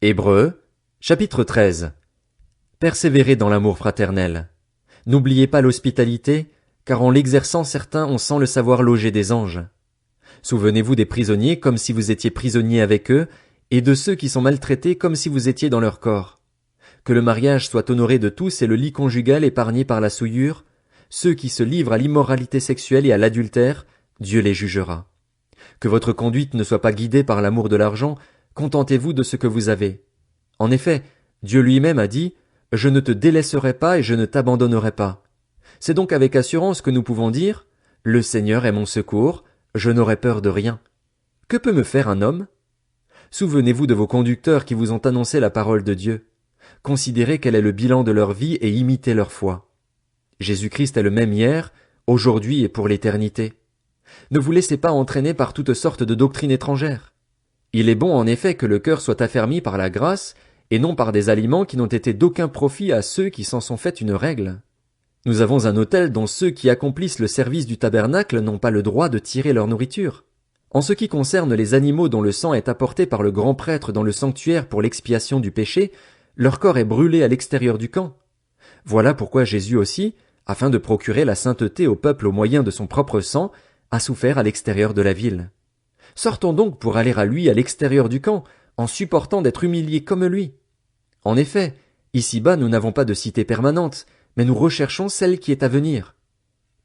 Hébreux, chapitre 13. Persévérez dans l'amour fraternel. N'oubliez pas l'hospitalité, car en l'exerçant certains ont sans le savoir logé des anges. Souvenez-vous des prisonniers comme si vous étiez prisonniers avec eux, et de ceux qui sont maltraités comme si vous étiez dans leur corps. Que le mariage soit honoré de tous et le lit conjugal épargné par la souillure. Ceux qui se livrent à l'immoralité sexuelle et à l'adultère, Dieu les jugera. Que votre conduite ne soit pas guidée par l'amour de l'argent, contentez-vous de ce que vous avez. En effet, Dieu lui-même a dit, « Je ne te délaisserai pas et je ne t'abandonnerai pas ». C'est donc avec assurance que nous pouvons dire, « Le Seigneur est mon secours, je n'aurai peur de rien ». Que peut me faire un homme? Souvenez-vous de vos conducteurs qui vous ont annoncé la parole de Dieu. Considérez quel est le bilan de leur vie et imitez leur foi. Jésus-Christ est le même hier, aujourd'hui et pour l'éternité. Ne vous laissez pas entraîner par toutes sortes de doctrines étrangères. Il est bon en effet que le cœur soit affermi par la grâce, et non par des aliments qui n'ont été d'aucun profit à ceux qui s'en sont fait une règle. Nous avons un autel dont ceux qui accomplissent le service du tabernacle n'ont pas le droit de tirer leur nourriture. En ce qui concerne les animaux dont le sang est apporté par le grand prêtre dans le sanctuaire pour l'expiation du péché, leur corps est brûlé à l'extérieur du camp. Voilà pourquoi Jésus aussi, afin de procurer la sainteté au peuple au moyen de son propre sang, a souffert à l'extérieur de la ville. Sortons donc pour aller à lui à l'extérieur du camp, en supportant d'être humiliés comme lui. En effet, ici-bas nous n'avons pas de cité permanente, mais nous recherchons celle qui est à venir.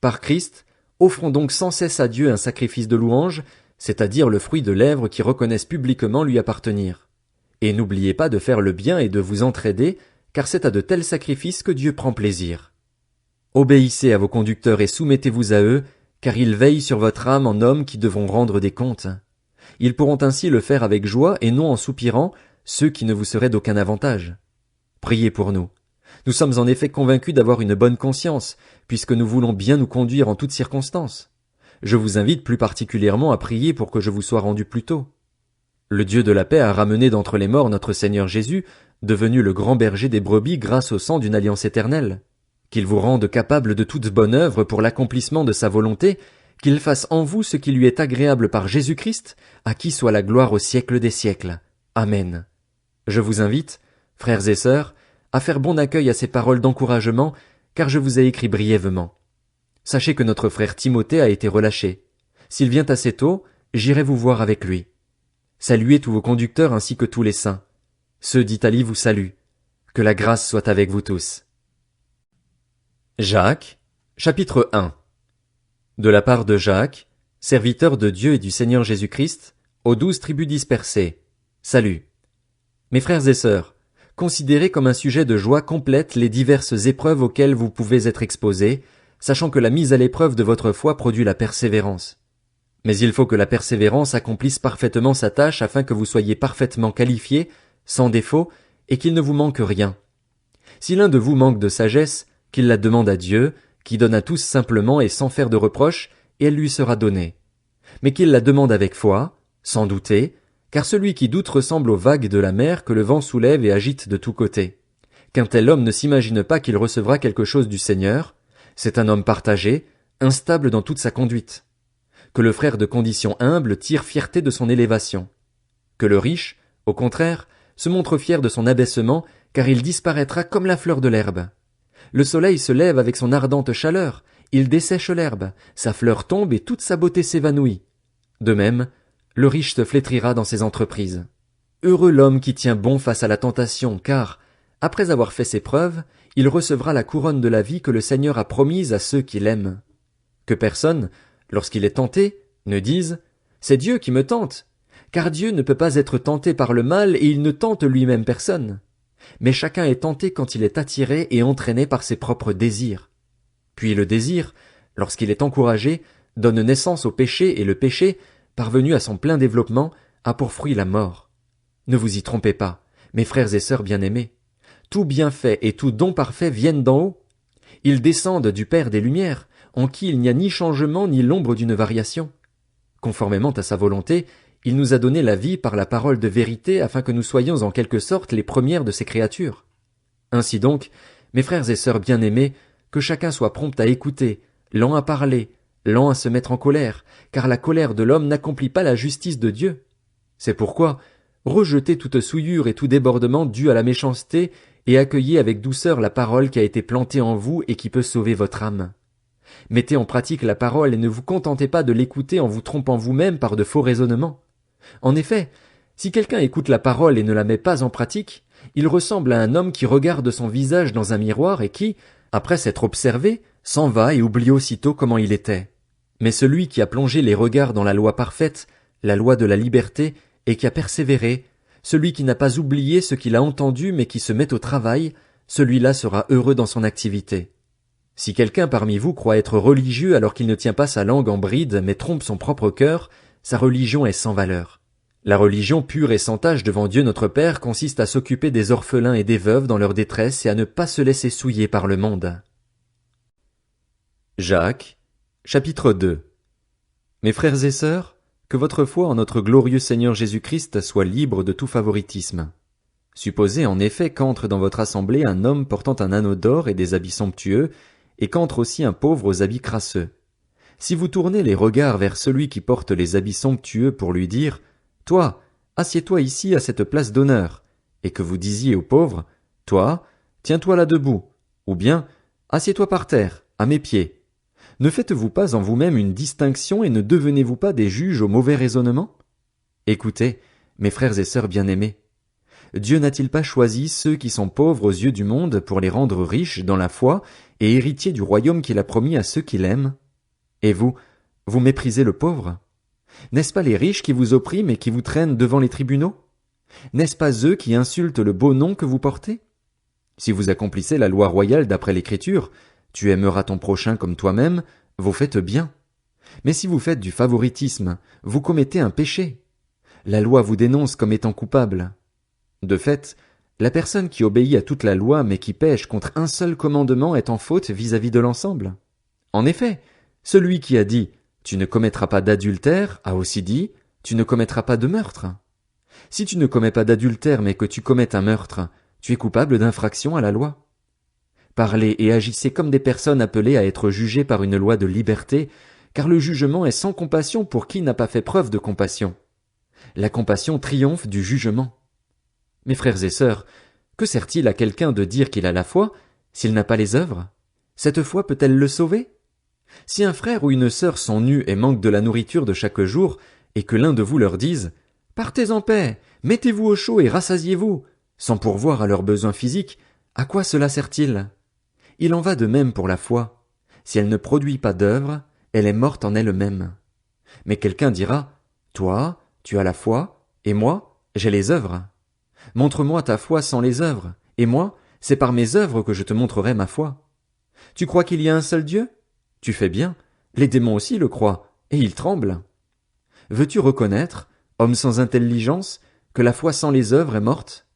Par Christ, offrons donc sans cesse à Dieu un sacrifice de louange, c'est-à-dire le fruit de lèvres qui reconnaissent publiquement lui appartenir. Et n'oubliez pas de faire le bien et de vous entraider, car c'est à de tels sacrifices que Dieu prend plaisir. Obéissez à vos conducteurs et soumettez-vous à eux, car ils veillent sur votre âme en hommes qui devront rendre des comptes. Ils pourront ainsi le faire avec joie et non en soupirant, ceux qui ne vous seraient d'aucun avantage. Priez pour nous. Nous sommes en effet convaincus d'avoir une bonne conscience, puisque nous voulons bien nous conduire en toutes circonstances. Je vous invite plus particulièrement à prier pour que je vous sois rendu plus tôt. Le Dieu de la paix a ramené d'entre les morts notre Seigneur Jésus, devenu le grand berger des brebis grâce au sang d'une alliance éternelle. Qu'il vous rende capable de toute bonne œuvre pour l'accomplissement de sa volonté, qu'il fasse en vous ce qui lui est agréable par Jésus-Christ, à qui soit la gloire au siècle des siècles. Amen. Je vous invite, frères et sœurs, à faire bon accueil à ces paroles d'encouragement, car je vous ai écrit brièvement. Sachez que notre frère Timothée a été relâché. S'il vient assez tôt, j'irai vous voir avec lui. Saluez tous vos conducteurs ainsi que tous les saints. Ceux d'Italie vous saluent. Que la grâce soit avec vous tous. Jacques, chapitre 1. De la part de Jacques, serviteur de Dieu et du Seigneur Jésus-Christ, aux 12 tribus dispersées. Salut. Mes frères et sœurs, considérez comme un sujet de joie complète les diverses épreuves auxquelles vous pouvez être exposés, sachant que la mise à l'épreuve de votre foi produit la persévérance. Mais il faut que la persévérance accomplisse parfaitement sa tâche afin que vous soyez parfaitement qualifiés, sans défaut, et qu'il ne vous manque rien. Si l'un de vous manque de sagesse, qu'il la demande à Dieu, qui donne à tous simplement et sans faire de reproche, et elle lui sera donnée. Mais qu'il la demande avec foi, sans douter, car celui qui doute ressemble aux vagues de la mer que le vent soulève et agite de tous côtés. Qu'un tel homme ne s'imagine pas qu'il recevra quelque chose du Seigneur, c'est un homme partagé, instable dans toute sa conduite. Que le frère de condition humble tire fierté de son élévation. Que le riche, au contraire, se montre fier de son abaissement, car il disparaîtra comme la fleur de l'herbe. Le soleil se lève avec son ardente chaleur, il dessèche l'herbe, sa fleur tombe et toute sa beauté s'évanouit. De même, le riche se flétrira dans ses entreprises. Heureux l'homme qui tient bon face à la tentation, car, après avoir fait ses preuves, il recevra la couronne de la vie que le Seigneur a promise à ceux qui l'aiment. Que personne, lorsqu'il est tenté, ne dise « C'est Dieu qui me tente », car Dieu ne peut pas être tenté par le mal et il ne tente lui-même personne. Mais chacun est tenté quand il est attiré et entraîné par ses propres désirs. Puis le désir, lorsqu'il est encouragé, donne naissance au péché et le péché, parvenu à son plein développement, a pour fruit la mort. Ne vous y trompez pas, mes frères et sœurs bien-aimés. Tout bienfait et tout don parfait viennent d'en haut. Ils descendent du Père des Lumières, en qui il n'y a ni changement ni l'ombre d'une variation. Conformément à sa volonté, il nous a donné la vie par la parole de vérité afin que nous soyons en quelque sorte les premières de ses créatures. Ainsi donc, mes frères et sœurs bien-aimés, que chacun soit prompt à écouter, lent à parler, lent à se mettre en colère, car la colère de l'homme n'accomplit pas la justice de Dieu. C'est pourquoi, Rejetez toute souillure et tout débordement dû à la méchanceté et accueillez avec douceur la parole qui a été plantée en vous et qui peut sauver votre âme. Mettez en pratique la parole et ne vous contentez pas de l'écouter en vous trompant vous-même par de faux raisonnements. En effet, si quelqu'un écoute la parole et ne la met pas en pratique, il ressemble à un homme qui regarde son visage dans un miroir et qui, après s'être observé, s'en va et oublie aussitôt comment il était. Mais celui qui a plongé les regards dans la loi parfaite, la loi de la liberté, et qui a persévéré, celui qui n'a pas oublié ce qu'il a entendu mais qui se met au travail, celui-là sera heureux dans son activité. Si quelqu'un parmi vous croit être religieux alors qu'il ne tient pas sa langue en bride mais trompe son propre cœur, sa religion est sans valeur. La religion pure et sans tache devant Dieu notre Père consiste à s'occuper des orphelins et des veuves dans leur détresse et à ne pas se laisser souiller par le monde. Jacques, chapitre 2. Mes frères et sœurs, que votre foi en notre glorieux Seigneur Jésus-Christ soit libre de tout favoritisme. Supposez en effet qu'entre dans votre assemblée un homme portant un anneau d'or et des habits somptueux, et qu'entre aussi un pauvre aux habits crasseux. Si vous tournez les regards vers celui qui porte les habits somptueux pour lui dire « Toi, assieds-toi ici à cette place d'honneur », et que vous disiez au pauvre « Toi, tiens-toi là debout », ou bien « Assieds-toi par terre, à mes pieds », ne faites-vous pas en vous-même une distinction et ne devenez-vous pas des juges au mauvais raisonnement? Écoutez, mes frères et sœurs bien-aimés, Dieu n'a-t-il pas choisi ceux qui sont pauvres aux yeux du monde pour les rendre riches dans la foi et héritiers du royaume qu'il a promis à ceux qui l'aiment? Et vous, vous méprisez le pauvre? N'est-ce pas les riches qui vous oppriment et qui vous traînent devant les tribunaux? N'est-ce pas eux qui insultent le beau nom que vous portez? Si vous accomplissez la loi royale d'après l'Écriture, tu aimeras ton prochain comme toi-même, vous faites bien. Mais si vous faites du favoritisme, vous commettez un péché. La loi vous dénonce comme étant coupable. De fait, la personne qui obéit à toute la loi mais qui pêche contre un seul commandement est en faute vis-à-vis de l'ensemble. En effet, celui qui a dit « Tu ne commettras pas d'adultère » a aussi dit « Tu ne commettras pas de meurtre ». Si tu ne commets pas d'adultère mais que tu commets un meurtre, tu es coupable d'infraction à la loi. Parlez et agissez comme des personnes appelées à être jugées par une loi de liberté, car le jugement est sans compassion pour qui n'a pas fait preuve de compassion. La compassion triomphe du jugement. Mes frères et sœurs, que sert-il à quelqu'un de dire qu'il a la foi, s'il n'a pas les œuvres? Cette foi peut-elle le sauver? Si un frère ou une sœur sont nus et manquent de la nourriture de chaque jour, et que l'un de vous leur dise « Partez en paix, mettez-vous au chaud et rassasiez-vous », sans pourvoir à leurs besoins physiques, à quoi cela sert-il? Il en va de même pour la foi. Si elle ne produit pas d'œuvre, elle est morte en elle-même. Mais quelqu'un dira « Toi, tu as la foi, et moi, j'ai les œuvres. Montre-moi ta foi sans les œuvres, et moi, c'est par mes œuvres que je te montrerai ma foi. Tu crois qu'il y a un seul Dieu? Tu fais bien, les démons aussi le croient, et ils tremblent. Veux-tu reconnaître, homme sans intelligence, que la foi sans les œuvres est morte?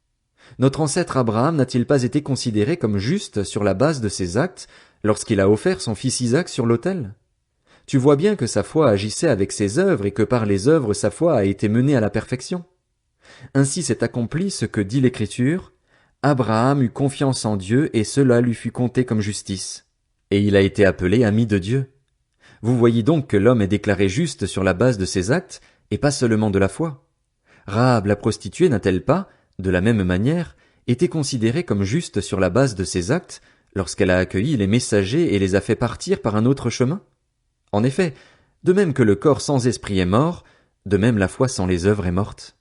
Notre ancêtre Abraham n'a-t-il pas été considéré comme juste sur la base de ses actes lorsqu'il a offert son fils Isaac sur l'autel? Tu vois bien que sa foi agissait avec ses œuvres et que par les œuvres sa foi a été menée à la perfection. Ainsi s'est accompli ce que dit l'Écriture, Abraham eut confiance en Dieu et cela lui fut compté comme justice. Et il a été appelé ami de Dieu. Vous voyez donc que l'homme est déclaré juste sur la base de ses actes et pas seulement de la foi. Rahab la prostituée n'a-t-elle pas, de la même manière, été considérée comme juste sur la base de ses actes lorsqu'elle a accueilli les messagers et les a fait partir par un autre chemin? En effet, de même que le corps sans esprit est mort, de même la foi sans les œuvres est morte.